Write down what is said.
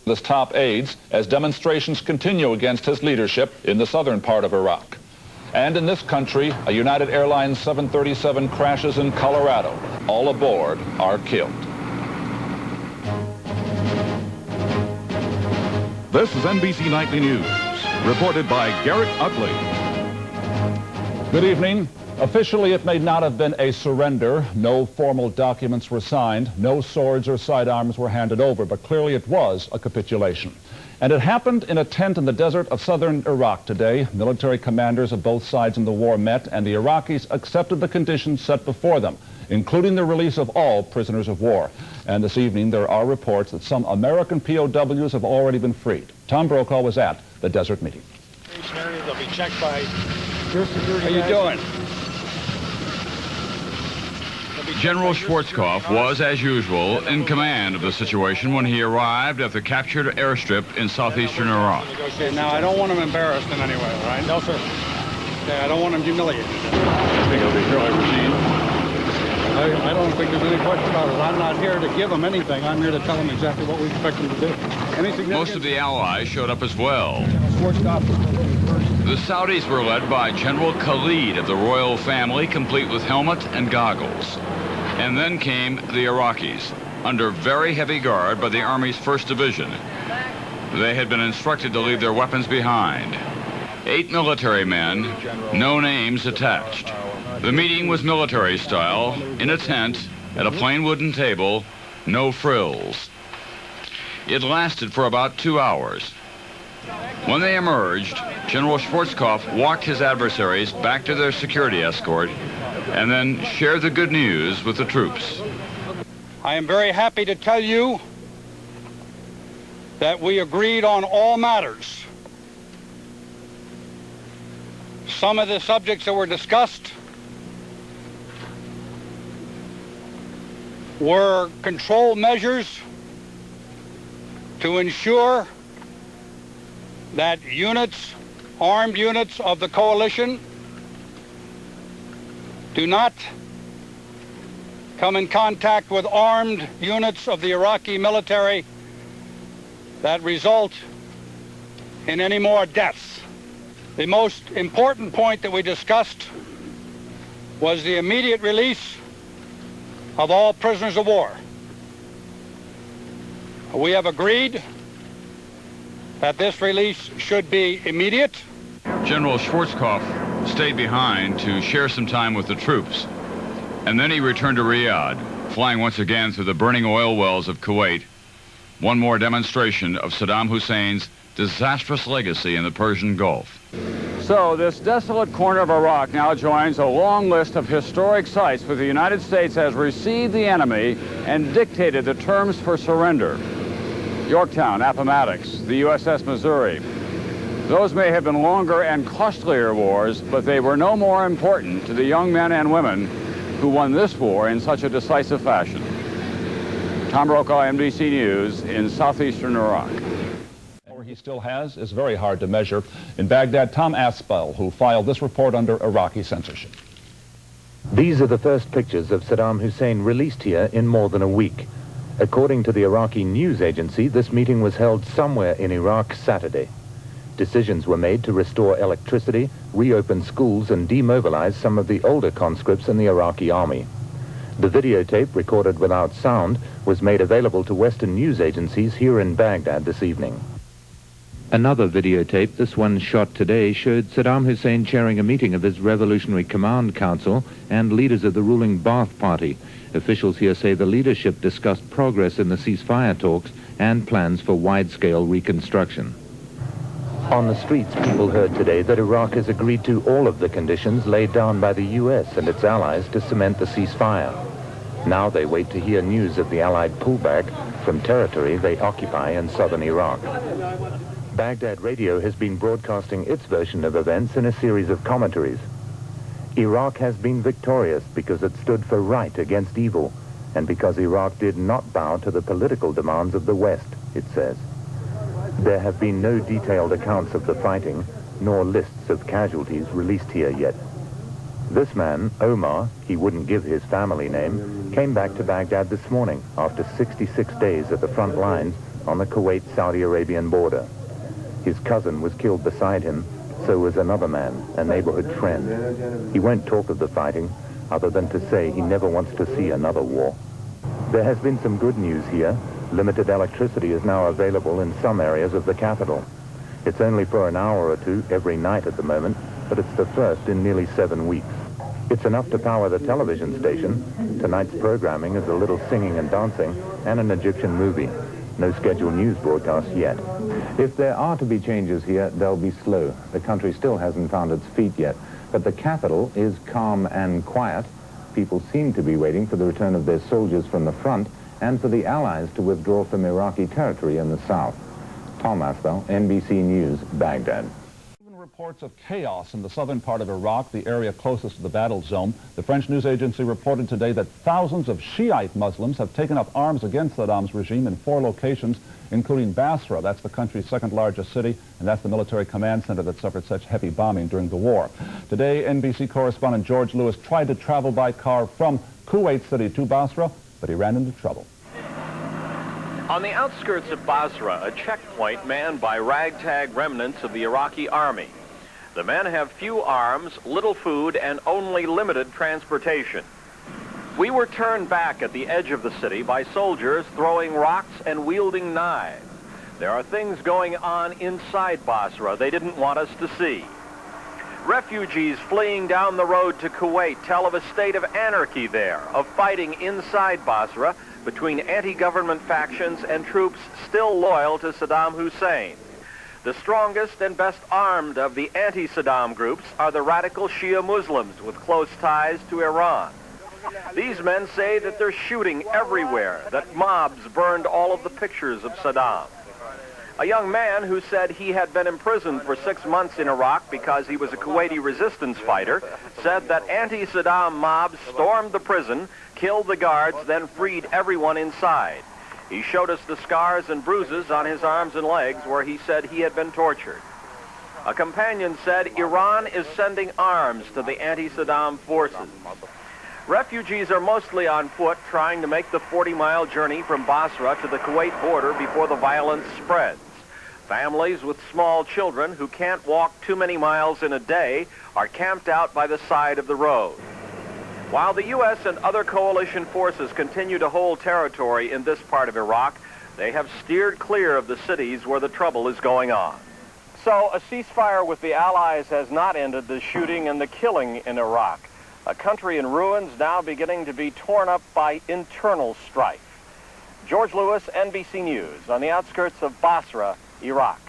his top aides as demonstrations continue against his leadership in the southern part of Iraq. And in this country, a United Airlines 737 crashes in Colorado. All aboard are killed. This is NBC Nightly News, reported by Garrett Utley. Good evening. Officially, it may not have been a surrender. No formal documents were signed. No swords or sidearms were handed over, but clearly it was a capitulation. And it happened in a tent in the desert of southern Iraq today. Military commanders of both sides in the war met, and the Iraqis accepted the conditions set before them, including the release of all prisoners of war. And this evening, there are reports that some American POWs have already been freed. Tom Brokaw was at the desert meeting. They'll be checked by your security. How you doing? General Schwarzkopf was, as usual, in command of the situation when he arrived at the captured airstrip in southeastern Iraq. Okay, now I don't want him embarrassed in any way, all right? No, sir. Okay, I don't want him humiliated. I think it'll be fairly routine. I don't think there's any question about it. I'm not here to give him anything. I'm here to tell him exactly what we expect him to do. Most of the allies showed up as well. Schwarzkopf was supposed to be first. The Saudis were led by General Khalid of the royal family, complete with helmet and goggles. And then came the Iraqis, under very heavy guard by the Army's 1st Division. They had been instructed to leave their weapons behind. 8 military men, no names attached. The meeting was military style, in a tent, at a plain wooden table, no frills. It lasted for about 2 hours. When they emerged, General Schwarzkopf walked his adversaries back to their security escort and then shared the good news with the troops. I am very happy to tell you that we agreed on all matters. Some of the subjects that were discussed were control measures to ensure that units, armed units of the coalition, do not come in contact with armed units of the Iraqi military that result in any more deaths. The most important point that we discussed was the immediate release of all prisoners of war. We have agreed that this release should be immediate. General Schwarzkopf stayed behind to share some time with the troops. And then he returned to Riyadh, flying once again through the burning oil wells of Kuwait. One more demonstration of Saddam Hussein's disastrous legacy in the Persian Gulf. So this desolate corner of Iraq now joins a long list of historic sites where the United States has received the enemy and dictated the terms for surrender. Yorktown, Appomattox, the USS Missouri. Those may have been longer and costlier wars, but they were no more important to the young men and women who won this war in such a decisive fashion. Tom Brokaw, NBC News, in southeastern Iraq. He still has is very hard to measure. In Baghdad, Tom Aspel, who filed this report under Iraqi censorship. These are the first pictures of Saddam Hussein released here in more than a week. According to the Iraqi news agency, this meeting was held somewhere in Iraq Saturday. Decisions were made to restore electricity, reopen schools, and demobilize some of the older conscripts in the Iraqi army. The videotape, recorded without sound, was made available to Western news agencies here in Baghdad this evening. Another videotape, this one shot today, showed Saddam Hussein chairing a meeting of his Revolutionary Command Council and leaders of the ruling Ba'ath Party. Officials here say the leadership discussed progress in the ceasefire talks and plans for wide-scale reconstruction. On the streets, people heard today that Iraq has agreed to all of the conditions laid down by the U.S. and its allies to cement the ceasefire. Now they wait to hear news of the Allied pullback from territory they occupy in southern Iraq. Baghdad Radio has been broadcasting its version of events in a series of commentaries. Iraq has been victorious because it stood for right against evil, and because Iraq did not bow to the political demands of the West, it says. There have been no detailed accounts of the fighting, nor lists of casualties released here yet. This man, Omar, he wouldn't give his family name, came back to Baghdad this morning after 66 days at the front lines on the Kuwait-Saudi Arabian border. His cousin was killed beside him, so was another man, a neighborhood friend. He won't talk of the fighting, other than to say he never wants to see another war. There has been some good news here. Limited electricity is now available in some areas of the capital. It's only for an hour or two every night at the moment, but it's the first in nearly 7 weeks. It's enough to power the television station. Tonight's programming is a little singing and dancing and an Egyptian movie. No scheduled news broadcast yet. If there are to be changes here, they'll be slow. The country still hasn't found its feet yet, but the capital is calm and quiet. People seem to be waiting for the return of their soldiers from the front and for the Allies to withdraw from Iraqi territory in the south. Tom Aspel, NBC News, Baghdad. Reports of chaos in the southern part of Iraq, the area closest to the battle zone. The French news agency reported today that thousands of Shiite Muslims have taken up arms against Saddam's regime in 4 locations, including Basra. That's the country's second largest city, and that's the military command center that suffered such heavy bombing during the war. Today, NBC correspondent George Lewis tried to travel by car from Kuwait City to Basra, but he ran into trouble. On the outskirts of Basra, a checkpoint manned by ragtag remnants of the Iraqi army. The men have few arms, little food, and only limited transportation. We were turned back at the edge of the city by soldiers throwing rocks and wielding knives. There are things going on inside Basra they didn't want us to see. Refugees fleeing down the road to Kuwait tell of a state of anarchy there, of fighting inside Basra between anti-government factions and troops still loyal to Saddam Hussein. The strongest and best armed of the anti-Saddam groups are the radical Shia Muslims with close ties to Iran. These men say that they're shooting everywhere, that mobs burned all of the pictures of Saddam. A young man who said he had been imprisoned for 6 months in Iraq because he was a Kuwaiti resistance fighter said that anti-Saddam mobs stormed the prison, killed the guards, then freed everyone inside. He showed us the scars and bruises on his arms and legs where he said he had been tortured. A companion said Iran is sending arms to the anti-Saddam forces. Refugees are mostly on foot, trying to make the 40-mile journey from Basra to the Kuwait border before the violence spreads. Families with small children who can't walk too many miles in a day are camped out by the side of the road. While the U.S. and other coalition forces continue to hold territory in this part of Iraq, they have steered clear of the cities where the trouble is going on. So a ceasefire with the Allies has not ended the shooting and the killing in Iraq, a country in ruins now beginning to be torn up by internal strife. George Lewis, NBC News, on the outskirts of Basra, Iraq.